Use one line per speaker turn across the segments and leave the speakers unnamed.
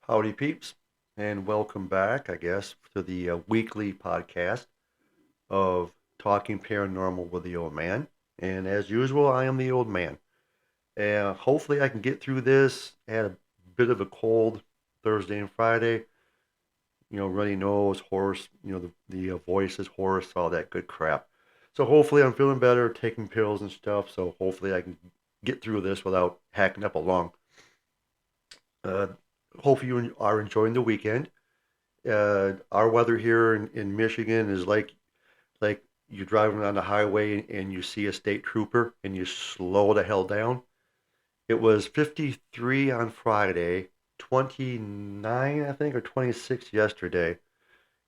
Howdy, peeps, and welcome back, I guess, to the weekly podcast of Talking Paranormal with the Old Man. And as usual, I am the old man. And hopefully, I can get through this. I had a bit of a cold Thursday and Friday. Runny nose, hoarse. The voice is hoarse, all that good crap. So hopefully, I'm feeling better, taking pills and stuff. So hopefully, I can get through this without hacking up a lung. Uh, hopefully, you are enjoying the weekend. Our weather here in Michigan is like you're driving on the highway and you see a state trooper and you slow the hell down. It was 53 on Friday, 29 I think or 26 yesterday,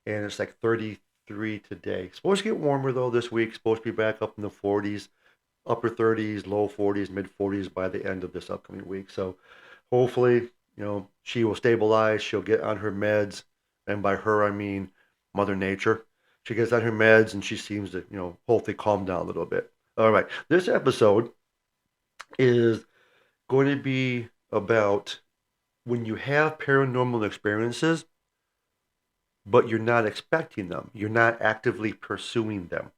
and it's like 33 today. Supposed to get warmer though this week. Supposed to be back up in the 40s, upper 30s, low 40s, mid 40s by the end of this upcoming week. So hopefully, she will stabilize. She'll get on her meds, and by her I mean Mother Nature. She gets on her meds, and she seems to, hopefully calm down a little bit. All right, this episode is going to be about when you have paranormal experiences, but you're not expecting them. You're not actively pursuing them.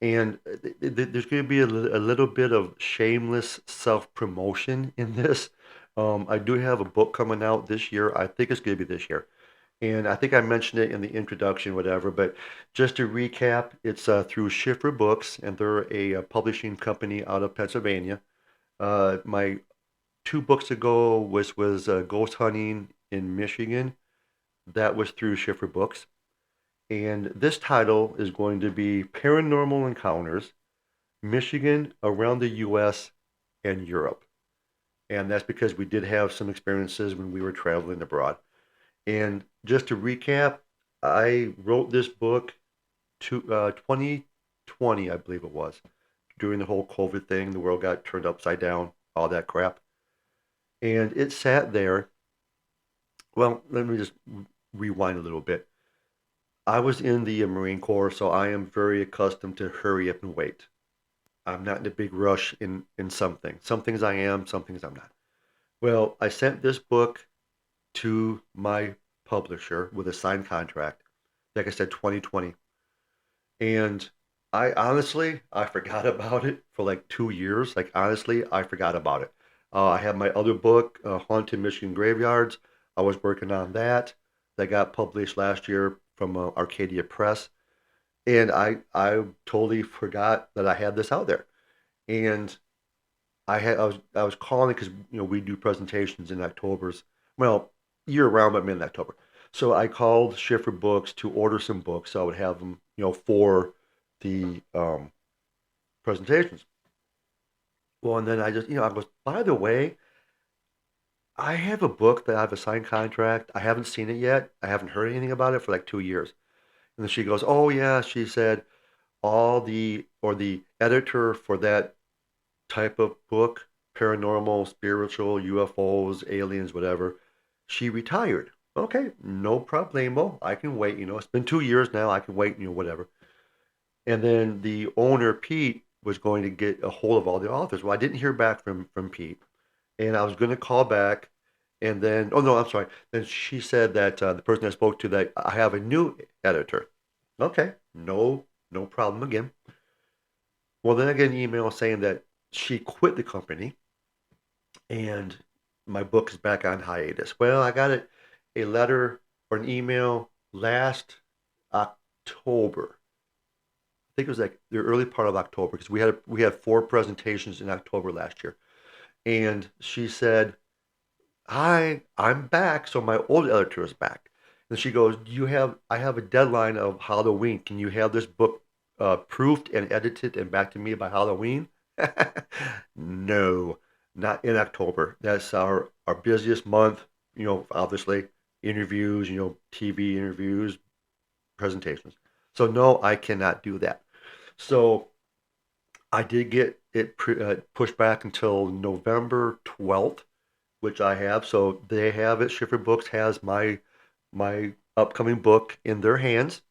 And there's going to be a little bit of shameless self promotion in this. I do have a book coming out this year. I think it's going to be this year. And I think I mentioned it in the introduction, whatever. But just to recap, it's through Schiffer Books, and they're a publishing company out of Pennsylvania. My two books ago was Ghost Hunting in Michigan. That was through Schiffer Books. And this title is going to be Paranormal Encounters, Michigan, around the U.S., and Europe. And that's because we did have some experiences when we were traveling abroad. And just to recap, I wrote this book to 2020, I believe it was, during the whole COVID thing. The world got turned upside down, all that crap. And it sat there. Well, let me just rewind a little bit. I was in the Marine Corps, so I am very accustomed to hurry up and wait. I'm not in a big rush in some things. Some things I am, some things I'm not. Well, I sent this book to my publisher with a signed contract. Like I said, 2020. And I forgot about it for like 2 years. Like, honestly, I forgot about it. I have my other book, Haunted Michigan Graveyards. I was working on that. That got published last year from Arcadia Press. And I totally forgot that I had this out there. And I was calling because we do presentations in October's, well, year round, but in October. So I called Schiffer Books to order some books so I would have them for the presentations. Well, and then I just I was, by the way, I have a book that I have a signed contract. I haven't seen it yet. I haven't heard anything about it for like 2 years. And then she goes, "Oh yeah," she said, the editor for that type of book, paranormal, spiritual, UFOs, aliens, whatever, she retired. Okay, no problemo. I can wait. It's been 2 years now. I can wait. Whatever. And then the owner, Pete, was going to get a hold of all the authors. Well, I didn't hear back from Pete, and I was going to call back, and then oh no, I'm sorry. Then she said that the person I spoke to, that I have a new editor. Okay, no problem again. Well, then I get an email saying that she quit the company and my book is back on hiatus. Well, I got a letter or an email last October. I think it was like the early part of October because we had four presentations in October last year. And she said, "Hi, I'm back." So my old editor is back. And she goes, I have a deadline of Halloween. Can you have this book proofed and edited and back to me by Halloween?" No, not in October. That's our busiest month. Obviously interviews, TV interviews, presentations. So no, I cannot do that. So I did get it pushed back until November 12th, which I have. So they have it. Schiffer Books has my upcoming book in their hands,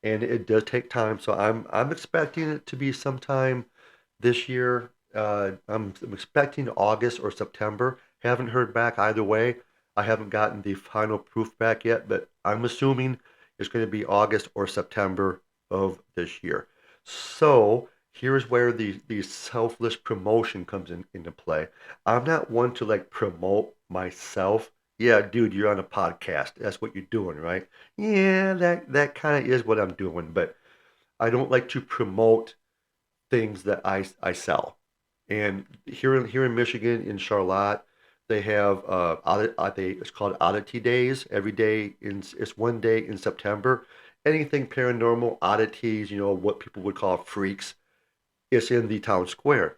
and it does take time. So I'm expecting it to be sometime this year. I'm expecting August or September. Haven't heard back either way. I haven't gotten the final proof back yet, but I'm assuming it's going to be August or September of this year. So here's where the selfless promotion comes into play. I'm not one to like promote myself. Yeah, dude, you're on a podcast. That's what you're doing, right? Yeah, that kind of is what I'm doing, but I don't like to promote things that I sell. And here in Michigan, in Charlotte, they have it's called Oddity Days. Every day it's one day in September. Anything paranormal, oddities, what people would call freaks, it's in the town square.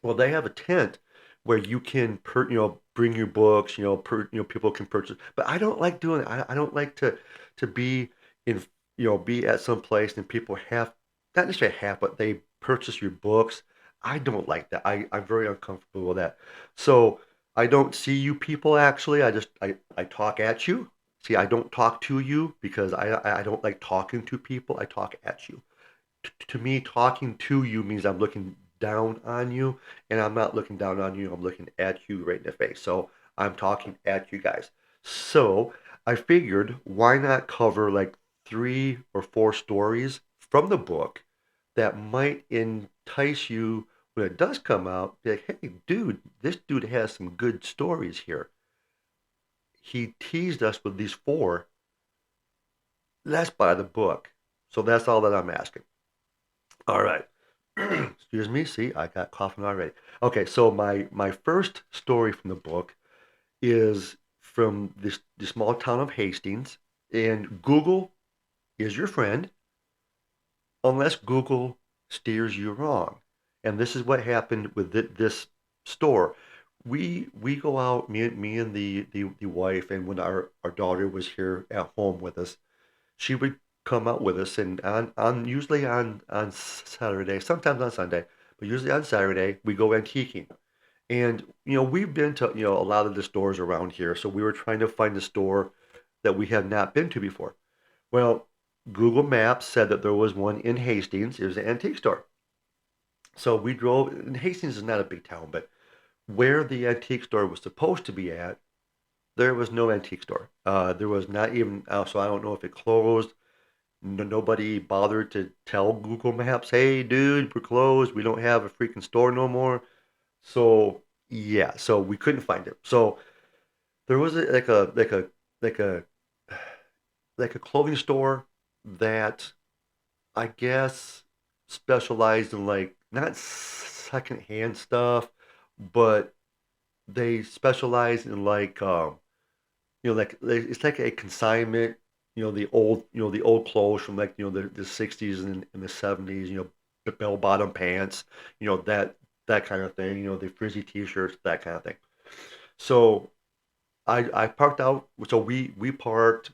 Well, they have a tent where you can bring your books, people can purchase. But I don't like doing it. I don't like to be in be at some place and people have not necessarily have, but they purchase your books. I don't like that. I'm very uncomfortable with that. So I don't see you people actually. I talk at you. See, I don't talk to you because I don't like talking to people. I talk at you. To me, talking to you means I'm looking down on you, and I'm not looking down on you. I'm looking at you right in the face. So I'm talking at you guys. So I figured, why not cover like 3 or 4 stories from the book that might entice you when it does come out? Be like, hey, dude, this dude has some good stories here. He teased us with these four. Let's buy the book. So that's all that I'm asking. All right. Excuse me. See, I got coughing already. Okay, so my first story from the book is from this the small town of Hastings, and Google is your friend unless Google steers you wrong. And this is what happened with this store. We go out, me and the wife, and when our daughter was here at home with us, she would come out with us, and on usually on Saturday, sometimes on Sunday, but usually on Saturday we go antiquing. And we've been to a lot of the stores around here, so we were trying to find a store that we had not been to before. Well, Google Maps said that there was one in Hastings. It was an antique store. So we drove, and Hastings is not a big town, but where the antique store was supposed to be at, there was no antique store. There was not even, so I don't know if it closed. Nobody bothered to tell Google Maps, hey, dude, we're closed. We don't have a freaking store no more. So yeah, so we couldn't find it. So there was like a like a clothing store that I guess specialized in like not secondhand stuff, but they specialize in like it's like a consignment, the old clothes from like the 60s and the 70s, the bell bottom pants, that kind of thing, the frizzy t-shirts, that kind of thing. So I parked out. So we parked.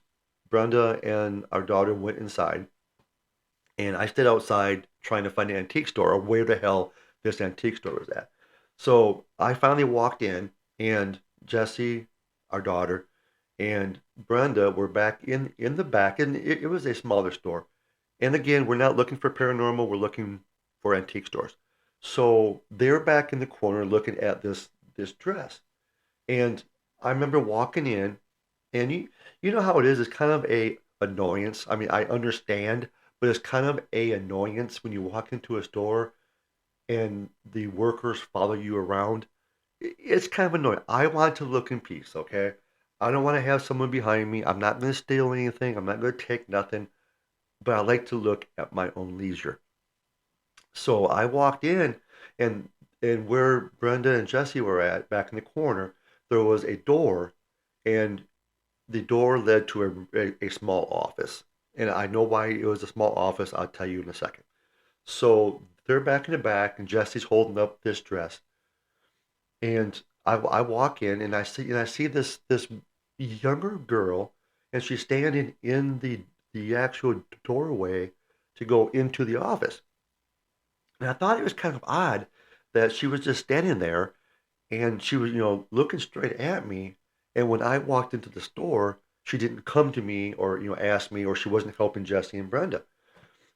Brenda and our daughter went inside, and I stayed outside trying to find an antique store or where the hell this antique store was at. So I finally walked in, and Jessie, our daughter, and Brenda were back in the back, and it was a smaller store. And again, we're not looking for paranormal; we're looking for antique stores. So they're back in the corner looking at this dress, and I remember walking in, and you know how it is. It's kind of a annoyance. I mean, I understand, but it's kind of a annoyance when you walk into a store and the workers follow you around. It's kind of annoying. I want to look in peace, okay? I don't want to have someone behind me. I'm not going to steal anything. I'm not going to take nothing, but I like to look at my own leisure. So I walked in, and where Brenda and Jesse were at, back in the corner, there was a door, and the door led to a small office. And I know why it was a small office. I'll tell you in a second. So they're back in the back, and Jesse's holding up this dress. And I walk in, and I see this younger girl, and she's standing in the actual doorway to go into the office. And I thought it was kind of odd that she was just standing there, and she was, looking straight at me. And when I walked into the store, she didn't come to me or, ask me, or she wasn't helping Jesse and Brenda.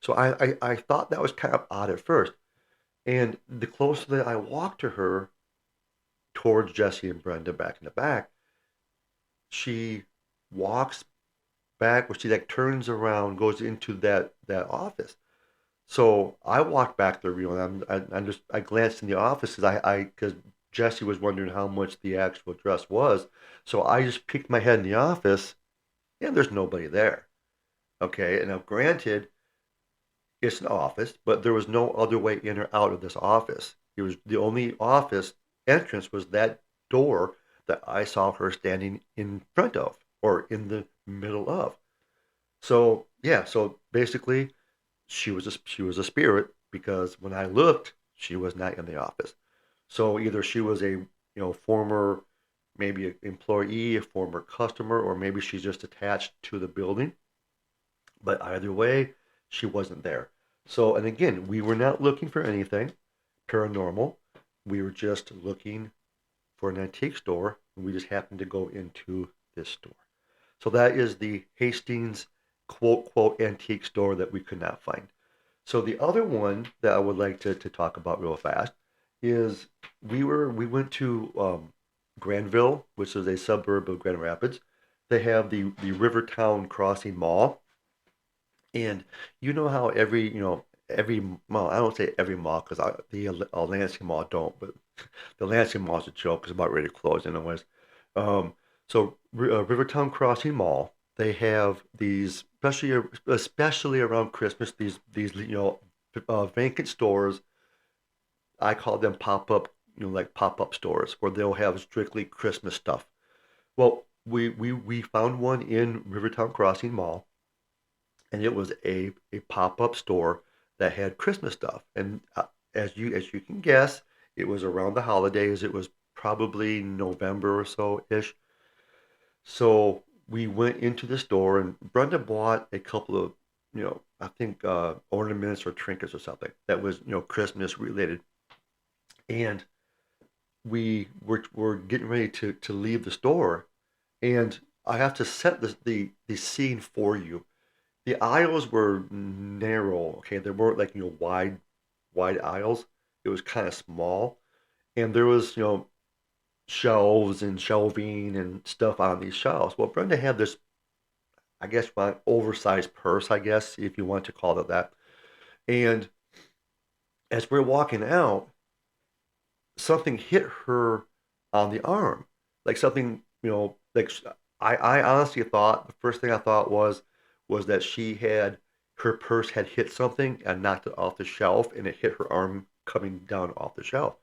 So I thought that was kind of odd at first. And the closer that I walked to her towards Jesse and Brenda back in the back, she walks back, where she like turns around, goes into that office. So I walked back there, and I glanced in the office because Jesse was wondering how much the actual dress was. So I just peeked my head in the office, and there's nobody there. Okay, and now granted, it's an office, but there was no other way in or out of this office. It was the only office entrance was that door that I saw her standing in front of or in the middle of. So yeah, so basically she was a spirit because when I looked, she was not in the office. So either she was a former maybe an employee, a former customer, or maybe she's just attached to the building. But either way, she wasn't there. So, and again, we were not looking for anything paranormal. We were just looking for an antique store, and we just happened to go into this store. So that is the Hastings quote quote antique store that we could not find. So the other one that I would like to talk about real fast is we went to Granville, which is a suburb of Grand Rapids. They have the Rivertown Crossing Mall, and you know how every mall, I don't say every mall because the Lansing Mall don't, but the Lansing Mall is a joke. It's about ready to close anyways. Um, so Rivertown Crossing Mall, they have these, especially around Christmas, these vacant stores. I call them pop up, like pop up stores where they'll have strictly Christmas stuff. Well, we found one in Rivertown Crossing Mall, and it was a pop up store that had Christmas stuff. And as you can guess, it was around the holidays. It was probably November or so ish. So we went into the store, and Brenda bought a couple of, I think ornaments or trinkets or something that was, Christmas related. And we were getting ready to leave the store, and I have to set the scene for you. The aisles were narrow, okay? They weren't like, wide aisles. It was kind of small. And there was, shelves and shelving and stuff on these shelves. Well, Brenda had this, I guess, one oversized purse, I guess, if you want to call it that. And as we're walking out, something hit her on the arm. Like something, like I honestly thought, the first thing I thought was that her purse had hit something and knocked it off the shelf, and it hit her arm coming down off the shelf.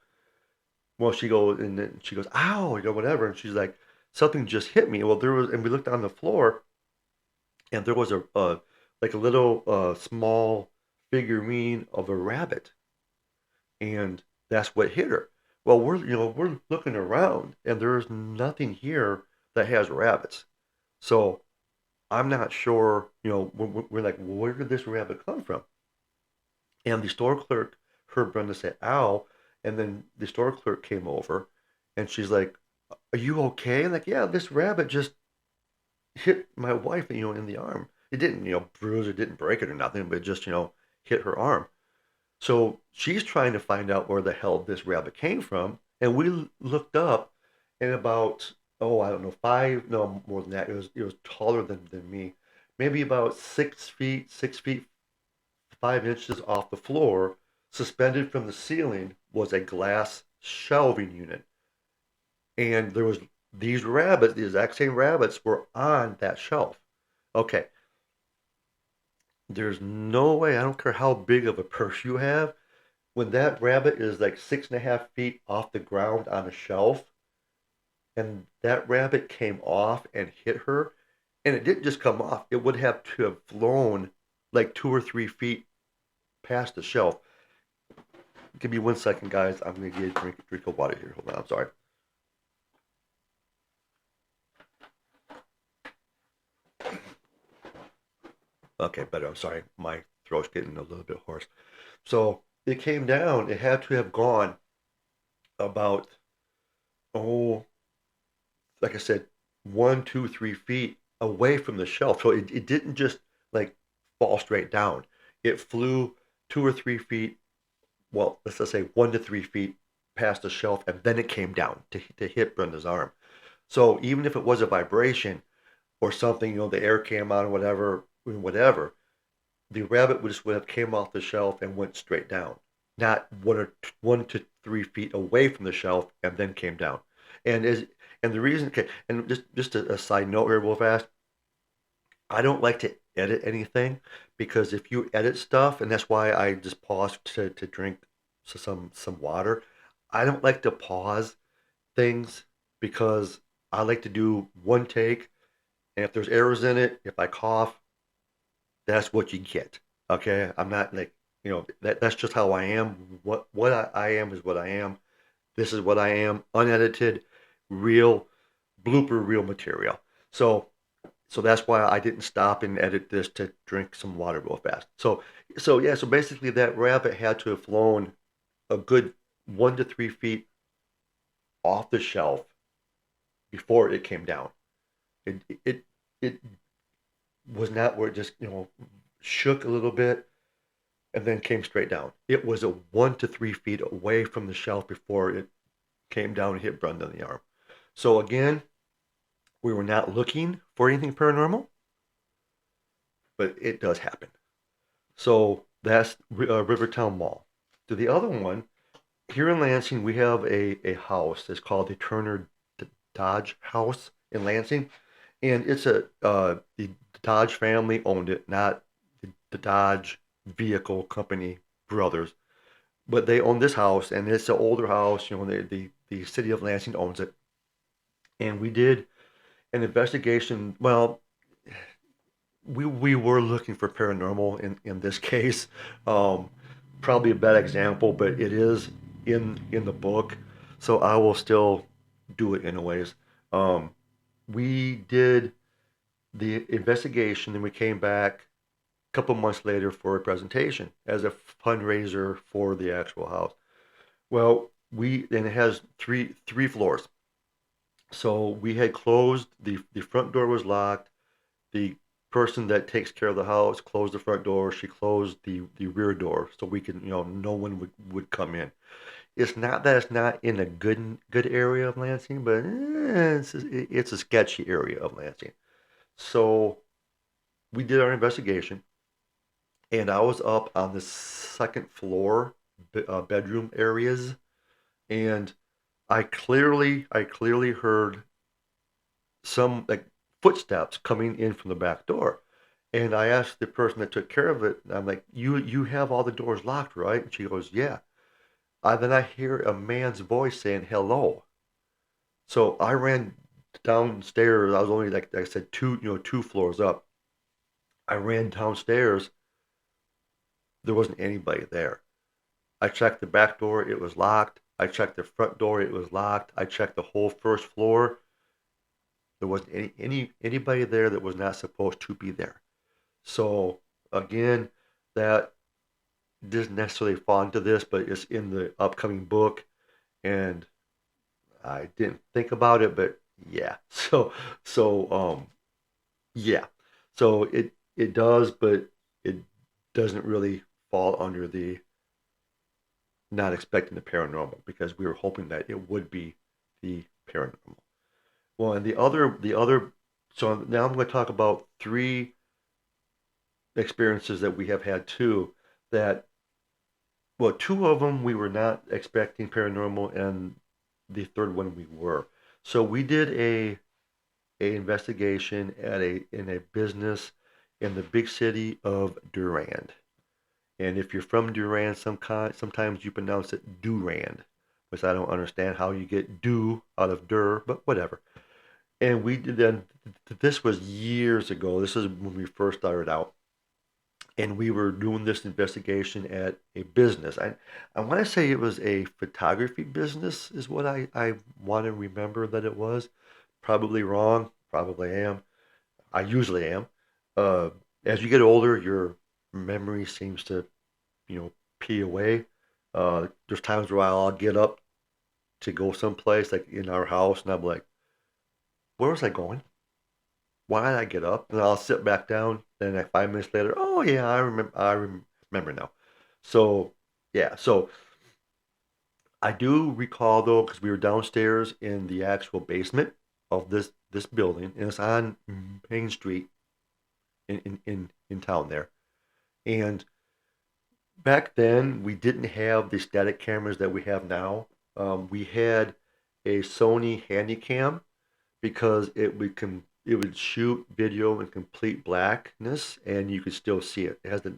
Well, she goes, and then she goes, ow, whatever. And she's like, something just hit me. Well, and we looked on the floor, and there was like a little small figurine of a rabbit, and that's what hit her. Well, we're looking around, and there's nothing here that has rabbits. So I'm not sure, we're like, well, where did this rabbit come from? And the store clerk heard Brenda say, ow. And then the store clerk came over, and she's like, are you okay? And like, yeah, this rabbit just hit my wife, in the arm. It didn't, bruise it, didn't break it or nothing, but it just, hit her arm. So she's trying to find out where the hell this rabbit came from. And we looked up, and about, oh, I don't know, five, no, more than that. It was taller than me. Maybe about 6 feet, 6 feet, 5 inches off the floor, suspended from the ceiling, was a glass shelving unit. And there was these rabbits, the exact same rabbits, were on that shelf. Okay, there's no way, I don't care how big of a purse you have, when that rabbit is like 6.5 feet off the ground on a shelf, and that rabbit came off and hit her, and it didn't just come off, it would have to have flown like 2 or 3 feet past the shelf. Give me 1 second, guys. I'm gonna get a drink of water here. Hold on, I'm sorry. Okay, better. I'm sorry. My throat's getting a little bit hoarse. So it came down. It had to have gone about, oh, like I said, 1, 2, 3 feet away from the shelf. So it didn't just like fall straight down. It flew 2 or 3 feet, well, let's just say 1 to 3 feet past the shelf, and then it came down to hit Brenda's arm. So even if it was a vibration or something, the air came on or whatever, the rabbit would have came off the shelf and went straight down, not 1 to 3 feet away from the shelf and then came down. And is and the reason, okay, and just a side note here real fast, I don't like to edit anything because if you edit stuff, and that's why I just paused to drink some water. I don't like to pause things because I like to do one take, and if there's errors in it, if I cough, that's what you get. Okay, I'm not like that's just how I am. What I am is what I am. This is what I am, unedited, real blooper reel material. So so that's why I didn't stop and edit this to drink some water real fast. So yeah, so basically that rabbit had to have flown a good 1 to 3 feet off the shelf before it came down. It was not where it just shook a little bit and then came straight down. It was a 1 to 3 feet away from the shelf before it came down and hit Brenda in the arm. So again, we were not looking for anything paranormal, but it does happen. So that's Rivertown Mall. To the other one, here in Lansing, we have a house. It's called the Turner Dodge House in Lansing, and it's the Dodge family owned it, not the Dodge Vehicle Company brothers, but they own this house, and it's an older house. The city of Lansing owns it, and we did an investigation. Well, we were looking for paranormal in this case. Um, Probably a bad example, but it is in the book, so I will still do it anyways. Um, we did the investigation, and we came back a couple months later for a presentation as a fundraiser for the actual house. Well, and it has three floors. So we had closed the front door was locked. The person that takes care of the house closed the front door. She closed the rear door so we could no one would come in. It's not that it's not in a good area of Lansing, but it's a sketchy area of Lansing. So we did our investigation, and I was up on the second floor bedroom areas, and I clearly heard some like footsteps coming in from the back door. And I asked the person that took care of it, I'm like, you have all the doors locked, right? And she goes, yeah. Then I hear a man's voice saying hello. So I ran downstairs. I was only like I said, two floors up. I ran downstairs. There wasn't anybody there. I checked the back door, it was locked. I checked the front door, it was locked. I checked the whole first floor. There wasn't anybody there that was not supposed to be there. So again, that doesn't necessarily fall into this, but it's in the upcoming book, and I didn't think about it, but yeah. So yeah. So it does, but it doesn't really fall under the not expecting the paranormal because we were hoping that it would be the paranormal. Well, and the other so now I'm going to talk about three experiences that we have had too that well, two of them we were not expecting paranormal, and the third one we were. So we did a investigation at a in a business in the big city of Durand. And if you're from Durand, sometimes you pronounce it Durand, which I don't understand how you get do out of Dur, but whatever. And we did then. This was years ago. This is when we first started out, and we were doing this investigation at a business. I want to say it was a photography business, is what I want to remember that it was. Probably wrong. Probably am. I usually am. Uh, as you get older, your memory seems to, pee away. There's times where I'll get up to go someplace, like in our house, and I'm like, where was I going? Why did I get up? And I'll sit back down. Then like 5 minutes later, oh yeah, I remember now. So yeah, so I do recall though, because we were downstairs in the actual basement. of this building, and it's on Main Street in town there. And back then, we didn't have the static cameras that we have now. We had a Sony Handycam because it would shoot video in complete blackness and you could still see it. It has the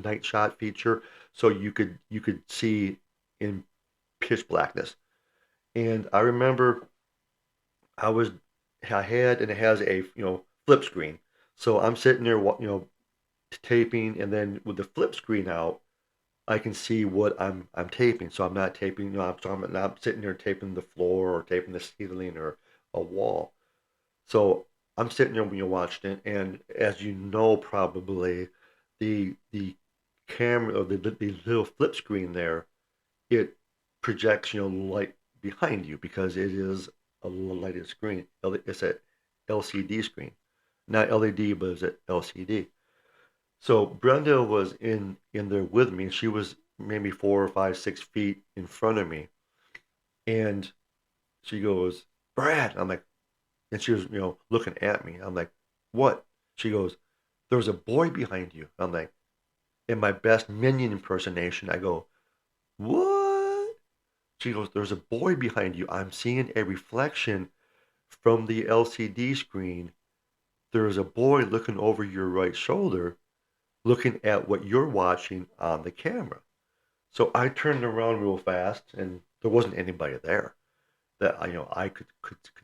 night shot feature, so you could see in pitch blackness. And I remember I was I had and it has a flip screen. So I'm sitting there taping, and then with the flip screen out, I can see what I'm taping. So I'm not taping, so I'm not sitting there taping the floor or taping the ceiling or a wall. So I'm sitting there when you're watching it, and as you know, probably the camera or the little flip screen there, it projects light behind you because it is a lighted screen. It's a LCD screen, not LED, but it's a LCD. So Brenda was in there with me, and she was maybe 4 or 5, 6 feet in front of me, and she goes, "Brad," I'm like, and she was looking at me. I'm like, "What?" She goes, "There's a boy behind you." I'm like, in my best minion impersonation, I go, "What?" She goes, "There's a boy behind you. I'm seeing a reflection from the LCD screen. There's a boy looking over your right shoulder, looking at what you're watching on the camera." So I turned around real fast, and there wasn't anybody there that I could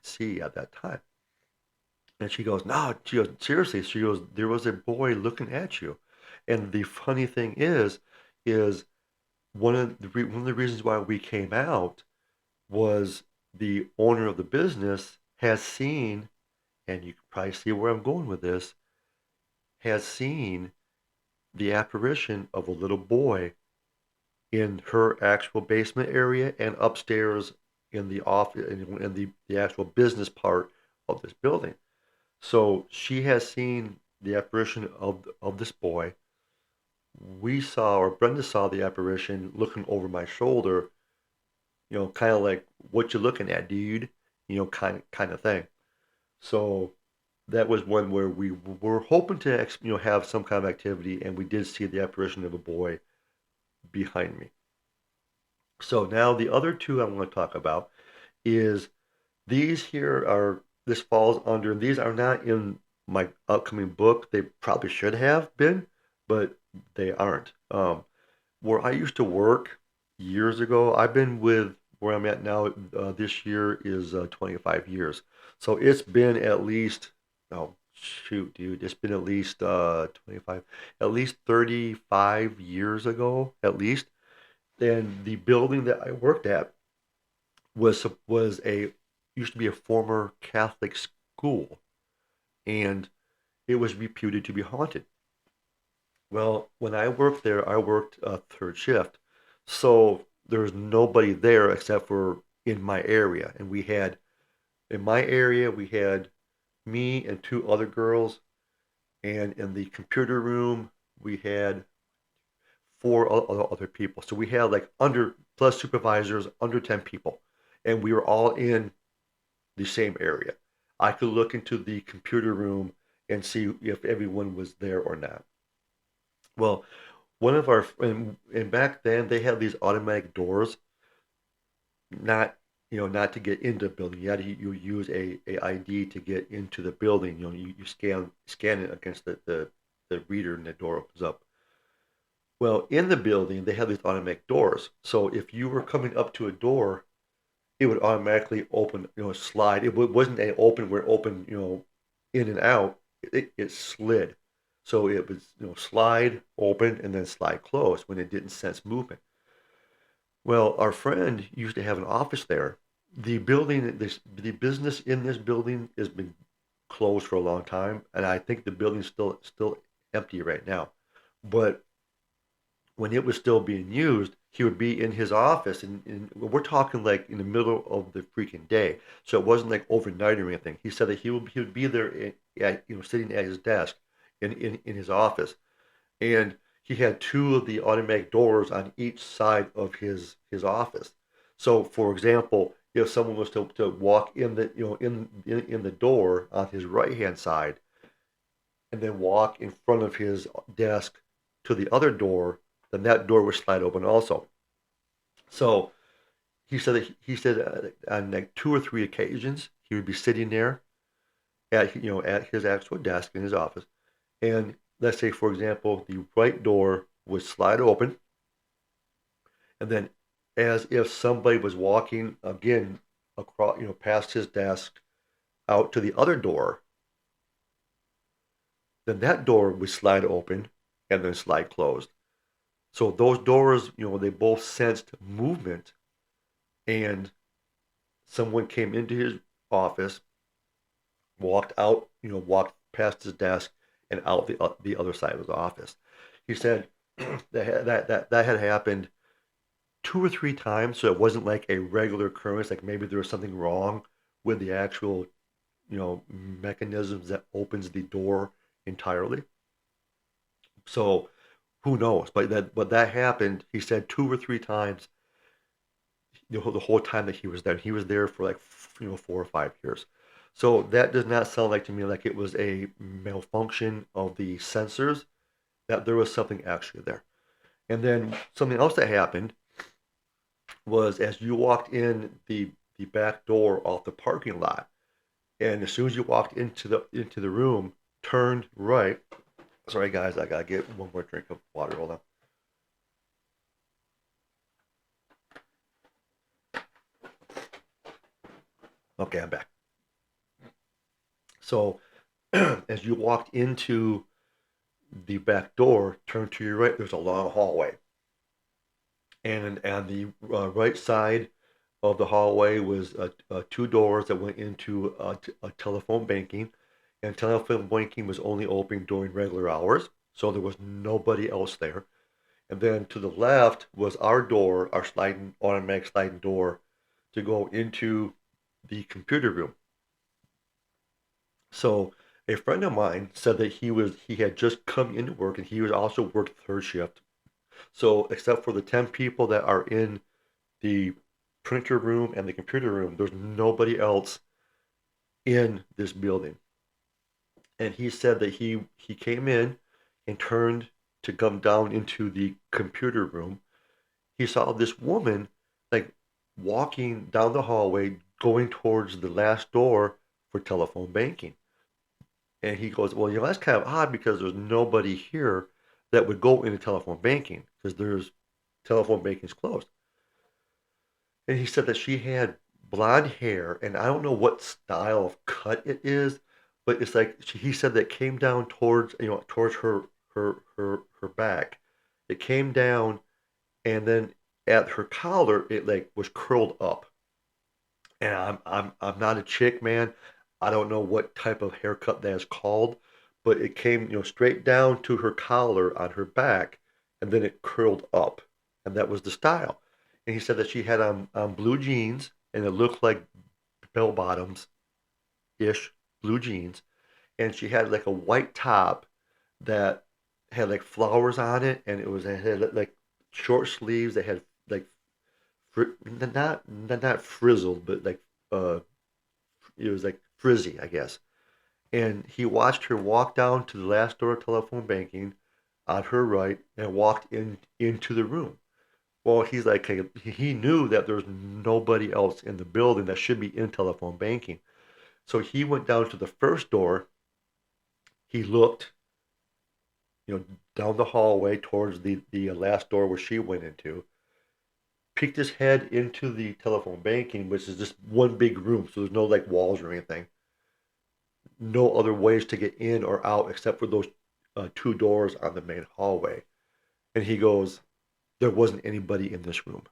see at that time. And she goes, "No," she goes, "seriously." She goes, "There was a boy looking at you." And the funny thing is one of the reasons why we came out was the owner of the business has seen, and you can probably see where I'm going with this, has seen the apparition of a little boy in her actual basement area and upstairs in the office in the actual business part of this building. So she has seen the apparition of this boy. We saw, or Brenda saw, the apparition looking over my shoulder, kind of like, "What you looking at, dude?" Kind of thing. So that was one where we were hoping to have some kind of activity, and we did see the apparition of a boy behind me. So now the other two I want to talk about is these here are this falls under, and these are not in my upcoming book. They probably should have been, but they aren't. Where I used to work years ago, I've been with where I'm at now. This year is 25 years, so it's been at least, oh shoot, dude, it's been at least 25, at least 35 years ago, at least. And the building that I worked at was a used to be a former Catholic school, and it was reputed to be haunted. Well, when I worked there, I worked third shift, so there was nobody there except for in my area, and we had in my area we had me and two other girls, and in the computer room we had four other people. So we had like under plus supervisors under 10 people, and we were all in the same area. I could look into the computer room and see if everyone was there or not. Well, one of our and back then they had these automatic doors, not not to get into the building. You use a ID to get into the building. You scan it against the reader, and the door opens up. Well, in the building they have these automatic doors. So if you were coming up to a door, it would automatically open, slide. It wasn't a open where it opened, in and out. It slid. So it was, slide open and then slide close when it didn't sense movement. Well, our friend used to have an office there. The business in this building has been closed for a long time, and I think the building's still empty right now. But when it was still being used, he would be in his office, and we're talking like in the middle of the freaking day. So it wasn't like overnight or anything. He said that he would be there sitting at his desk in his office, and he had two of the automatic doors on each side of his office. So, for example, if someone was to walk in the in the door on his right hand side and then walk in front of his desk to the other door, then that door would slide open also. So he said on like two or three occasions he would be sitting there at at his actual desk in his office, and let's say for example the right door would slide open, and then as if somebody was walking again across past his desk out to the other door, then that door would slide open and then slide closed. So those doors, they both sensed movement, and someone came into his office, walked out, walked past his desk and out the other side of the office. He said that had happened two or three times, so it wasn't like a regular occurrence. Like maybe there was something wrong with the actual, mechanisms that opens the door entirely. So who knows? But that happened. He said two or three times the whole time that he was there. He was there for like 4 or 5 years. So that does not sound like to me like it was a malfunction of the sensors. That there was something actually there. And then something else that happened was as you walked in the back door off the parking lot, and as soon as you walked into the room, turned right. Sorry guys, I gotta get one more drink of water. Hold on. Okay, I'm back. So as you walked into the back door, turn to your right. There's a long hallway, and on the right side of the hallway was two doors that went into a telephone banking, and telephone banking was only open during regular hours, so there was nobody else there. And then to the left was our door, our sliding automatic sliding door, to go into the computer room. So a friend of mine said that he had just come into work and he was also worked third shift. So except for the 10 people that are in the printer room and the computer room, there's nobody else in this building. And he said that he came in and turned to come down into the computer room. He saw this woman like walking down the hallway going towards the last door for telephone banking. And he goes, well, that's kind of odd because there's nobody here that would go into telephone banking because there's telephone banking's closed. And he said that she had blonde hair, and I don't know what style of cut it is, but it's like he said that came down towards towards her back. It came down, and then at her collar, it like was curled up. And I'm not a chick, man. I don't know what type of haircut that is called, but it came straight down to her collar on her back, and then it curled up, and that was the style. And he said that she had on blue jeans, and it looked like bell bottoms ish blue jeans, and she had like a white top that had like flowers on it, and it had like short sleeves that had like not frizzled, but like uh it was like frizzy, I guess. And he watched her walk down to the last door of telephone banking on her right and walked into the room. Well, he's like, hey, he knew that there's nobody else in the building that should be in telephone banking. So he went down to the first door. He looked, down the hallway towards the last door where she went into, peeked his head into the telephone banking, which is just one big room, so there's no like walls or anything. No other ways to get in or out except for those two doors on the main hallway. And he goes, there wasn't anybody in this room.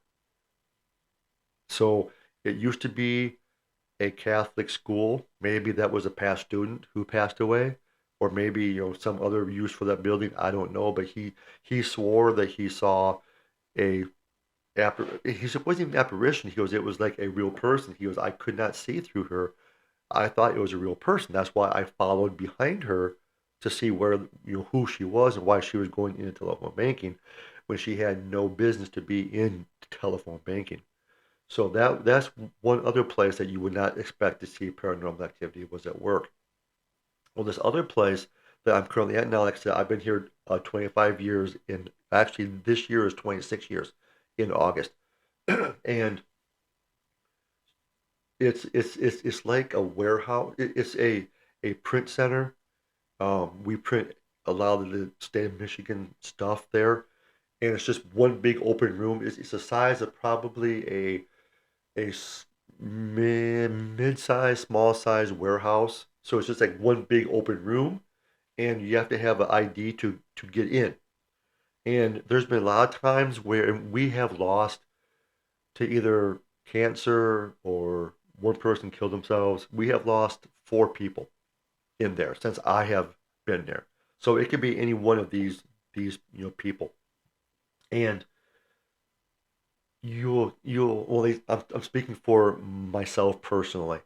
So it used to be a Catholic school. Maybe that was a past student who passed away, or maybe some other use for that building. I don't know, but he swore that he saw a he said it wasn't even apparition. He goes, it was like a real person. He goes, I could not see through her. I thought it was a real person. That's why I followed behind her to see where who she was and why she was going into telephone banking when she had no business to be in telephone banking. So that's one other place that you would not expect to see paranormal activity was at work. Well, this other place that I'm currently at now, like I said, I've been here 25 years. In actually this year is 26 years in August, and it's like a warehouse. It's a print center. We print a lot of the state of Michigan stuff there, and it's just one big open room. It's the size of probably a mid-size, small-size warehouse. So it's just like one big open room, and you have to have an ID to get in. And there's been a lot of times where we have lost to either cancer or one person killed themselves. We have lost four people in there since I have been there. So it could be any one of these people. And you'll well, I'm speaking for myself personally.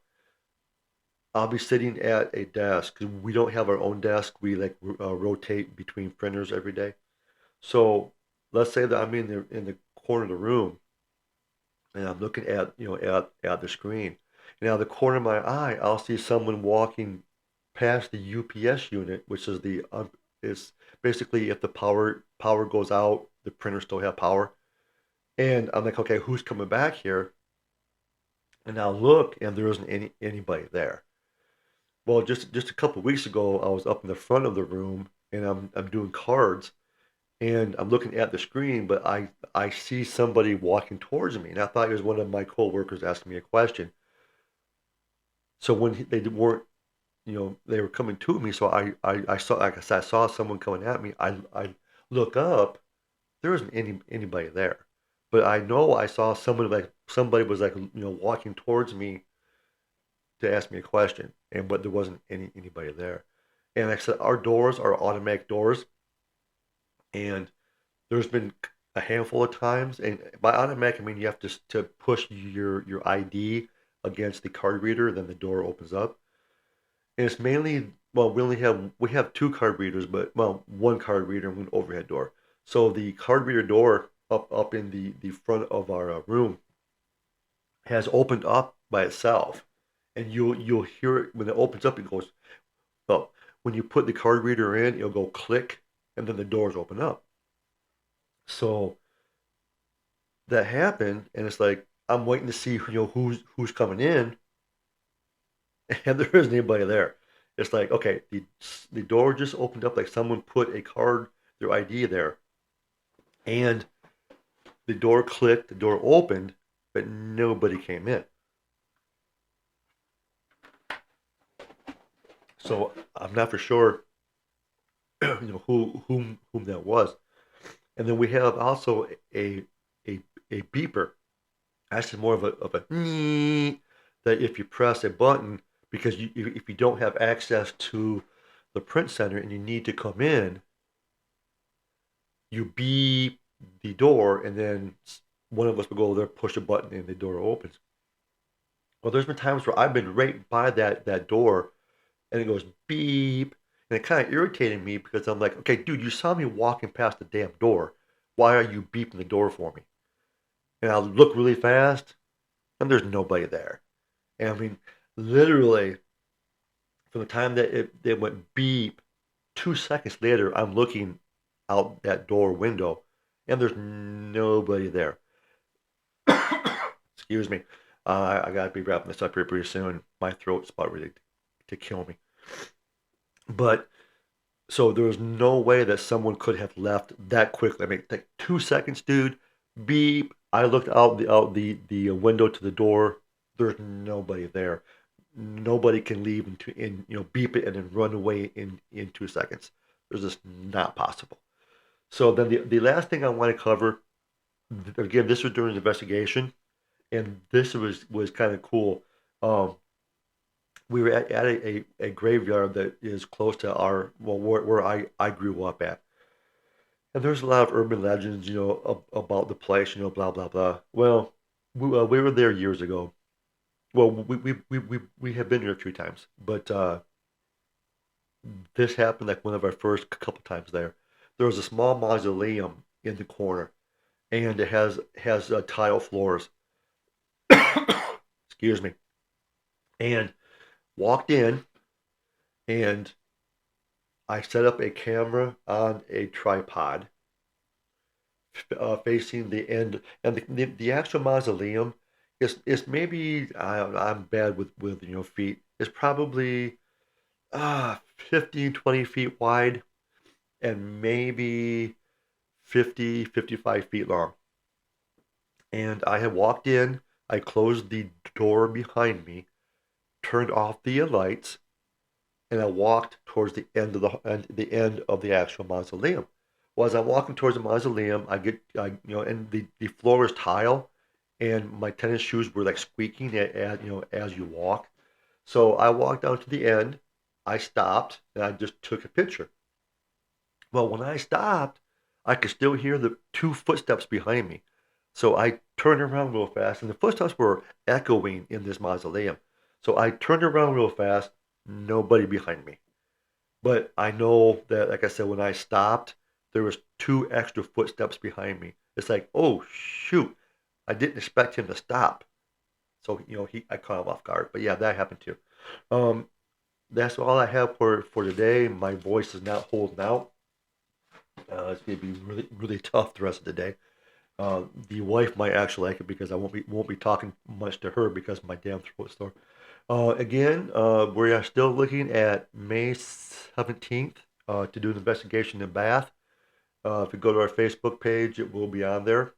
I'll be sitting at a desk because we don't have our own desk. We like rotate between printers every day. So let's say that I'm in the corner of the room and I'm looking at at the screen. And out of the corner of my eye, I'll see someone walking past the UPS unit, which is the is basically if the power goes out, the printer still have power. And I'm like, okay, who's coming back here? And I look, and there isn't anybody there. Well, just a couple of weeks ago, I was up in the front of the room, and I'm doing cards, and I'm looking at the screen, but I see somebody walking towards me, and I thought it was one of my coworkers asking me a question. So when they weren't, they were coming to me, so I saw, like I said, I saw someone coming at me. I look up, there isn't anybody there, but I know I saw somebody was like walking towards me to ask me a question, and but there wasn't anybody there. And like I said, our doors are automatic doors, and there's been a handful of times, and by automatic I mean you have to push your ID against the card reader, then the door opens up. And it's mainly well, we have two card readers, but well, one card reader and one overhead door. So the card reader door up in the front of our room has opened up by itself, and you'll hear it when it opens up. It goes well. When you put the card reader in, it'll go click, and then the doors open up. So that happened, and it's like I'm waiting to see who's coming in, and there isn't anybody there. It's like okay, the door just opened up, like someone put a card, their ID there, and the door clicked, the door opened, but nobody came in. So I'm not for sure, whom that was. And then we have also a a beeper. Actually, more of a that if you press a button, because if you don't have access to the print center and you need to come in, you beep the door, and then one of us will go over there, push a button, and the door opens. Well, there's been times where I've been right by that door, and it goes beep, and it kind of irritated me because I'm like, okay, dude, you saw me walking past the damn door. Why are you beeping the door for me? And I look really fast, and there's nobody there. And I mean, literally, from the time that it went beep, 2 seconds later, I'm looking out that door window, and there's nobody there. Excuse me. I gotta be wrapping this up here pretty soon. My throat's about ready to kill me. But so there was no way that someone could have left that quickly. I mean, like 2 seconds, dude. Beep. I looked out the window to the door. There's nobody there. Nobody can leave beep it and then run away in 2 seconds. There's just not possible. So then the last thing I want to cover again, this was during the investigation, and this was kind of cool. Um, we were at a graveyard that is close to our well where I grew up at. And there's a lot of urban legends, about the place, blah blah blah. Well, we were there years ago. Well, we have been here a few times, but this happened like one of our first couple times there. There was a small mausoleum in the corner, and it has tile floors. Excuse me. And walked in, and I set up a camera on a tripod facing the end, and the actual mausoleum is maybe I'm bad with feet. It's probably 15 20 feet wide and maybe 50 55 feet long. And I had walked in, I closed the door behind me, turned off the lights, and I walked towards the end of the actual mausoleum. Well, as I'm walking towards the mausoleum, and the floor is tile, and my tennis shoes were like squeaking as you walk. So I walked down to the end, I stopped, and I just took a picture. Well, when I stopped, I could still hear the two footsteps behind me. So I turned around real fast, and the footsteps were echoing in this mausoleum. So I turned around real fast, nobody behind me. But I know that, like I said, when I stopped, there was two extra footsteps behind me. It's like, oh shoot, I didn't expect him to stop. So I caught him off guard. But yeah, that happened too. Um, that's all I have for today. My voice is not holding out. It's gonna be really really tough the rest of the day. The wife might actually like it because I won't be talking much to her because my damn throat's sore. Again, we are still looking at May 17th to do an investigation in Bath. If you go to our Facebook page, it will be on there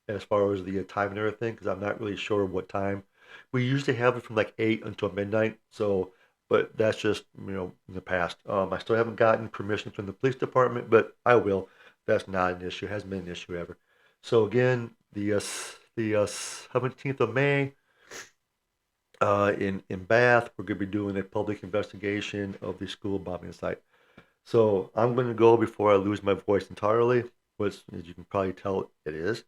as far as the time and everything, because I'm not really sure what time. We usually have it from like 8 until midnight, so, but that's just, in the past. I still haven't gotten permission from the police department, but I will. That's not an issue. It hasn't been an issue ever. So again, the 17th of May, in Bath, we're going to be doing a public investigation of the school bombing site. So I'm going to go before I lose my voice entirely, which, as you can probably tell, it is.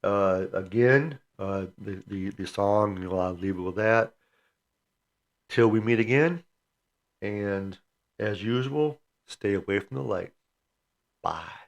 Again, the song, I'll leave it with that. Till we meet again, and as usual, stay away from the light. Bye.